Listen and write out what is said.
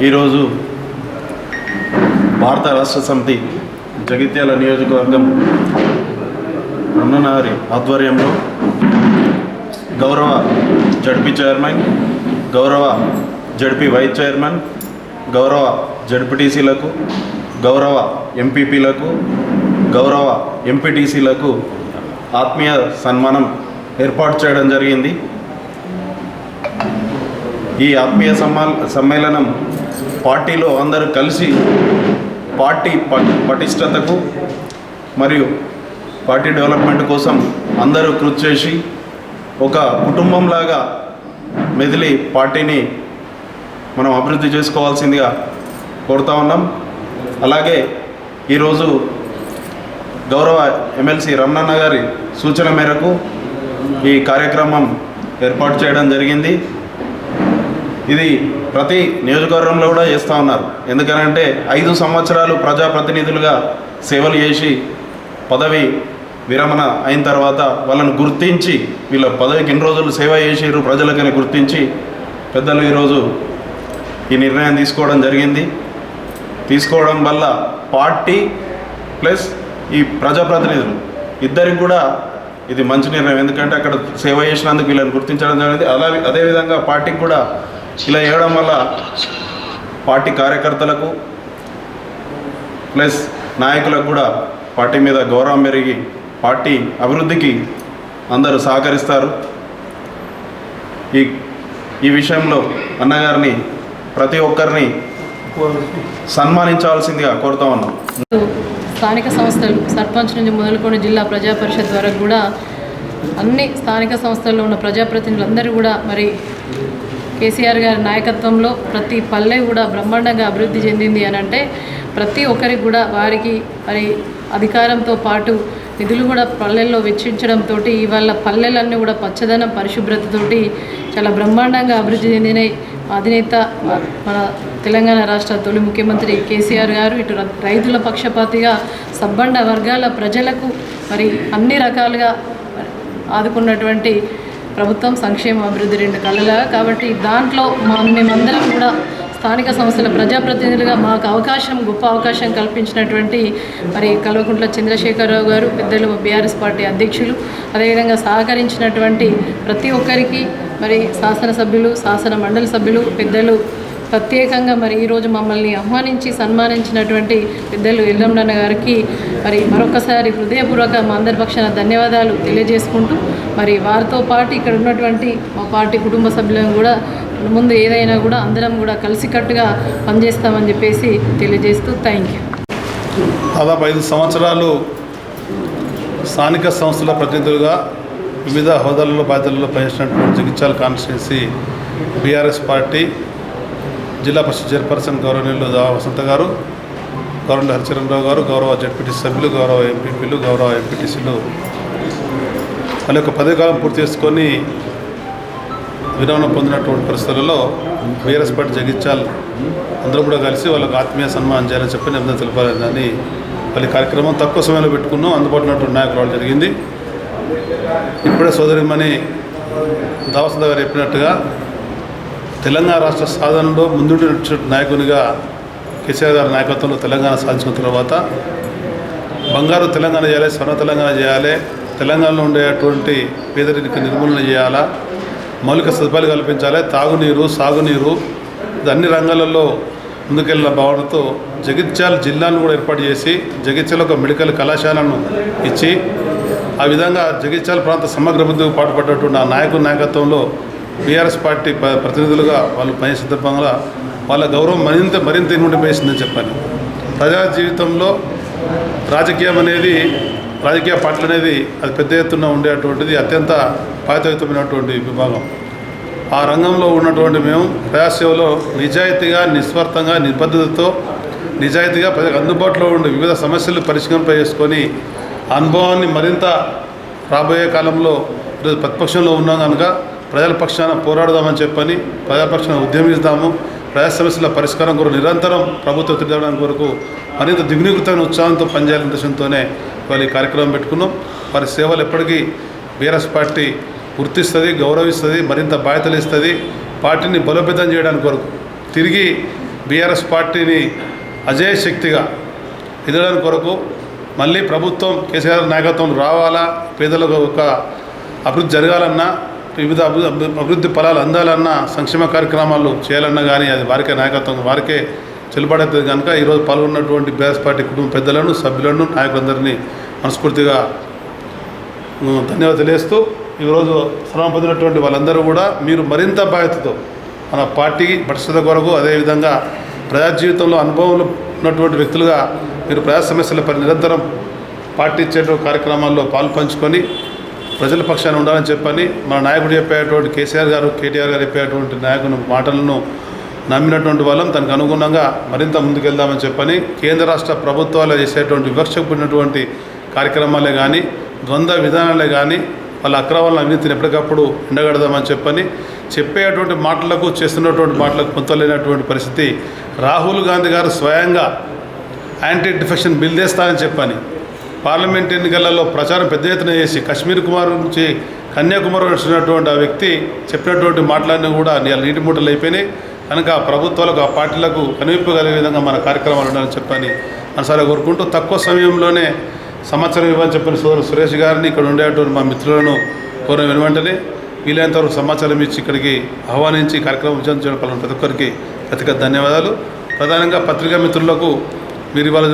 ఈరోజు భారత రాష్ట్ర సమితి జగిత్యాల నియోజకవర్గం రమణనగరి ఆధ్వర్యంలో గౌరవ జడ్పీ చైర్మన్, గౌరవ జడ్పీ వైస్ చైర్మన్, గౌరవ జడ్పీటీసీలకు, గౌరవ ఎంపీపీలకు, గౌరవ ఎంపీటీసీలకు ఆత్మీయ సన్మానం ఏర్పాటు చేయడం జరిగింది. ఈ ఆత్మీయ సమ్మేళనం పార్టీలో అందరూ కలిసి పార్టీ పటిష్టతకు మరియు పార్టీ డెవలప్మెంట్ కోసం అందరూ కృషి చేసి ఒక కుటుంబంలాగా మెదిలి పార్టీని మనం అభివృద్ధి చేసుకోవాల్సిందిగా కోరుతా ఉన్నాం. అలాగే ఈరోజు గౌరవ ఎమ్మెల్సీ రమణన్న గారి సూచన మేరకు ఈ కార్యక్రమం ఏర్పాటు చేయడం జరిగింది. ఇది ప్రతి నియోజకవర్గంలో కూడా చేస్తూ ఉన్నారు. ఎందుకనంటే 5 సంవత్సరాలు ప్రజాప్రతినిధులుగా సేవలు చేసి పదవి విరమణ అయిన తర్వాత వాళ్ళను గుర్తించి వీళ్ళ పదవికి ఎన్ని రోజులు సేవ చేసారు ప్రజలకని గుర్తించి పెద్దలు ఈరోజు ఈ నిర్ణయం తీసుకోవడం జరిగింది. తీసుకోవడం వల్ల పార్టీ ప్లస్ ఈ ప్రజాప్రతినిధులు ఇద్దరికి కూడా ఇది మంచి నిర్ణయం. ఎందుకంటే అక్కడ సేవ చేసినందుకు వీళ్ళని గుర్తించడం జరిగింది. అదేవిధంగా పార్టీకి కూడా ఇలా చేయడం వల్ల పార్టీ కార్యకర్తలకు ప్లస్ నాయకులకు కూడా పార్టీ మీద గౌరవం పెరిగి పార్టీ అభివృద్ధికి అందరూ సహకరిస్తారు. ఈ విషయంలో అన్నగారిని ప్రతి ఒక్కరిని సన్మానించాల్సిందిగా కోరుతా ఉన్నాం. స్థానిక సంస్థలు సర్పంచ్ నుంచి మొదలుకొని జిల్లా ప్రజా పరిషత్ వరకు కూడా అన్ని స్థానిక సంస్థల్లో ఉన్న ప్రజాప్రతినిధులందరూ కూడా మరి కేసీఆర్ గారి నాయకత్వంలో ప్రతి పల్లె కూడా బ్రహ్మాండంగా అభివృద్ధి చెందింది అని అంటే ప్రతి ఒక్కరికి కూడా వారికి మరి అధికారంతో పాటు నిధులు కూడా పల్లెల్లో వెచ్చించడంతో ఇవాళ పల్లెలన్నీ కూడా పచ్చదనం పరిశుభ్రతతోటి చాలా బ్రహ్మాండంగా అభివృద్ధి చెందినాయి. అధినేత మన తెలంగాణ రాష్ట్ర తొలి ముఖ్యమంత్రి కేసీఆర్ గారు ఇటు రైతుల పక్షపాతిగా సబ్బండ వర్గాల ప్రజలకు మరి అన్ని రకాలుగా ఆదుకున్నటువంటి ప్రభుత్వం సంక్షేమ అభివృద్ధి 2 కళ్ళలాగా. కాబట్టి దాంట్లో మేమందరం కూడా స్థానిక సంస్థల ప్రజాప్రతినిధులుగా మాకు గొప్ప అవకాశం కల్పించినటువంటి మరి కల్వకుంట్ల చంద్రశేఖరరావు గారు పెద్దలు బీఆర్ఎస్ పార్టీ అధ్యక్షులు, అదేవిధంగా సహకరించినటువంటి ప్రతి ఒక్కరికి మరి శాసనసభ్యులు, శాసన మండలి సభ్యులు, పెద్దలు ప్రత్యేకంగా మరి ఈరోజు మమ్మల్ని ఆహ్వానించి సన్మానించినటువంటి పెద్దలు ఎల్లమ్మ గారికి మరి మరొకసారి హృదయపూర్వక మా అందరి పక్షాన ధన్యవాదాలు తెలియజేసుకుంటూ మరి వారితో పాటు ఇక్కడ ఉన్నటువంటి మా పార్టీ కుటుంబ సభ్యులను కూడా ముందు ఏదైనా కూడా అందరం కూడా కలిసికట్టుగా పనిచేస్తామని చెప్పేసి తెలియజేస్తూ థ్యాంక్ యూ. దాదాపు 5 సంవత్సరాలు స్థానిక సంస్థల ప్రతినిధులుగా వివిధ హోదాలలో బాధ్యతలలో పనిచేసినటువంటి జగిత్యాల కాన్స్టిట్యున్సీ బీఆర్ఎస్ పార్టీ జిల్లా పరిషత్ చైర్పర్సన్ గౌరవనీయులు వసంత గారు, గౌరవ హరిచరణరావు గారు, గౌరవ జడ్పీటీసీ సభ్యులు, గౌరవ ఎంపీపీలు, గౌరవ ఎంపీటీసీలు వాళ్ళ యొక్క పదవీకాలం పూర్తి చేసుకొని విరమణ పొందినటువంటి పరిస్థితులలో బీఆర్ఎస్ పార్టీ జగిత్యాల అందరూ కూడా కలిసి వాళ్ళకు ఆత్మీయ సన్మానం చేయాలని చెప్పి నిబంధన తెలిపాలని వాళ్ళ కార్యక్రమం తక్కువ సమయంలో పెట్టుకున్నాం. అందుబాటులో ఉన్నటువంటి నాయకులు రావడం జరిగింది. ఇప్పుడే సోదరిమణి వసంత గారు చెప్పినట్టుగా తెలంగాణ రాష్ట్ర సాధనలో ముందుండి నాయకునిగా కేసీఆర్ గారి నాయకత్వంలో తెలంగాణ సాధించిన తర్వాత బంగారు తెలంగాణ చేయాలి, స్వర్ణ తెలంగాణ చేయాలి, తెలంగాణలో ఉండేటువంటి పేదరిక నిర్మూలన చేయాలా, మౌలిక సదుపాయాలు కల్పించాలి, తాగునీరు, సాగునీరు అన్ని రంగాలలో ముందుకెళ్ళిన భావనతో జగిత్యాల జిల్లాను కూడా ఏర్పాటు చేసి జగిత్యాల ఒక మెడికల్ కళాశాలను ఇచ్చి ఆ విధంగా జగిత్యాల ప్రాంత సమగ్ర అభివృద్ధికి పాటుపడ్డటువంటి ఆ నాయకత్వంలో బీఆర్ఎస్ పార్టీ ప్రతినిధులుగా వాళ్ళు పని సందర్భంగా వాళ్ళ గౌరవం మరింత ఇనుండి వేసిందని చెప్పాను. ప్రజా జీవితంలో రాజకీయ పార్టీలు అనేది అది పెద్ద ఎత్తున ఉండేటువంటిది అత్యంత బాధ్యతయుతమైనటువంటి విభాగం. ఆ రంగంలో ఉన్నటువంటి మేము ప్రజాసేవలో నిజాయితీగా, నిస్వార్థంగా, నిబద్ధతతో నిజాయితీగా ప్రజలకు అందుబాటులో ఉండే వివిధ సమస్యలు పరిష్కరింప చేసుకొని అనుభవాన్ని మరింత రాబోయే కాలంలో ప్రతిపక్షంలో ఉన్నాం కనుక ప్రజల పక్షాన పోరాడదామని చెప్పని ప్రజల పక్షాన ఉద్యమిస్తాము. ప్రజా సమస్యల పరిష్కారం కొరకు నిరంతరం ప్రభుత్వ తిరగడానికి కొరకు మరింత దిగ్నికృతమైన ఉత్సాహంతో పనిచేయాలనే ఉద్దేశంతోనే వాళ్ళు ఈ కార్యక్రమం పెట్టుకున్నాం. వారి సేవలు ఎప్పటికీ బీఆర్ఎస్ పార్టీ గుర్తిస్తుంది, గౌరవిస్తుంది, మరింత బాధ్యతలు ఇస్తుంది. పార్టీని బలోపేతం చేయడానికి కొరకు తిరిగి బీఆర్ఎస్ పార్టీని అజేయ శక్తిగా ఎదగడానికి కొరకు మళ్ళీ ప్రభుత్వం కేసీఆర్ నాయకత్వం రావాలా, పేదలకు ఒక అభివృద్ధి జరగాలన్నా, వివిధ అభివృద్ధి ఫలాలు అందాలన్నా, సంక్షేమ కార్యక్రమాలు చేయాలన్నా కానీ అది వారికే నాయకత్వం వారికే చెల్లుబడుతుంది. కనుక ఈరోజు పాల్గొన్నటువంటి బీఆర్ఎస్ పార్టీ కుటుంబ పెద్దలను, సభ్యులను, నాయకులందరినీ మనస్ఫూర్తిగా ధన్యవాదాలు తెలియజేస్తూ ఈరోజు శ్రమ పొందినటువంటి వాళ్ళందరూ కూడా మీరు మరింత బాధ్యతతో మన పార్టీ భవిష్యత్తు కొరకు, అదేవిధంగా ప్రజా జీవితంలో అనుభవం ఉన్నటువంటి వ్యక్తులుగా మీరు ప్రజా సమస్యలపై నిరంతరం పార్టీ ఇచ్చేటువంటి కార్యక్రమాల్లో పాలు పంచుకొని ప్రజల పక్షాన ఉండాలని చెప్పని మన నాయకుడు చెప్పేటువంటి కేసీఆర్ గారు, కేటీఆర్ గారు చెప్పేటువంటి నాయకుని మాటలను నమ్మినటువంటి వాళ్ళం దానికి అనుగుణంగా మరింత ముందుకెళ్దామని చెప్పని కేంద్ర రాష్ట్ర ప్రభుత్వాలు చేసేటువంటి వివక్షకు కూడినటువంటి కార్యక్రమాలే కానీ, ద్వంద్వ విధానాలే కానీ, వాళ్ళ అక్రమాలను అవినీతిని ఎప్పటికప్పుడు ఎండగడదామని చెప్పని చెప్పేటువంటి మాటలకు చేస్తున్నటువంటి మాటలకు పొంతలేనటువంటి పరిస్థితి. రాహుల్ గాంధీ గారు స్వయంగా యాంటీ డిఫెక్షన్ బిల్ తెస్తానని చెప్పని పార్లమెంట్ ఎన్నికలలో ప్రచారం పెద్ద ఎత్తున చేసి కాశ్మీర్ కుమార్ నుంచి కన్యాకుమారి వచ్చినటువంటి ఆ వ్యక్తి చెప్పినటువంటి మాటలన్నీ కూడా నీటి మూటలు అయిపోయినాయి. కనుక ప్రభుత్వాలకు, ఆ పార్టీలకు కనిపింపగలిగే విధంగా మన కార్యక్రమాలు ఉండాలని చెప్పని మనసారా కోరుకుంటూ తక్కువ సమయంలోనే సమాచారం ఇవ్వని చెప్పిన సోదరు సురేష్ గారిని, ఇక్కడ ఉండేటువంటి మా మిత్రులను కోరిన వెనువెంటనే వీలైనంతవరకు సమాచారం ఇచ్చి ఇక్కడికి ఆహ్వానించి కార్యక్రమం విజయం చేయడం ప్రతి ఒక్కరికి ప్రత్యేక ధన్యవాదాలు. ప్రధానంగా పత్రికా మిత్రులకు మీరు ఇవాళ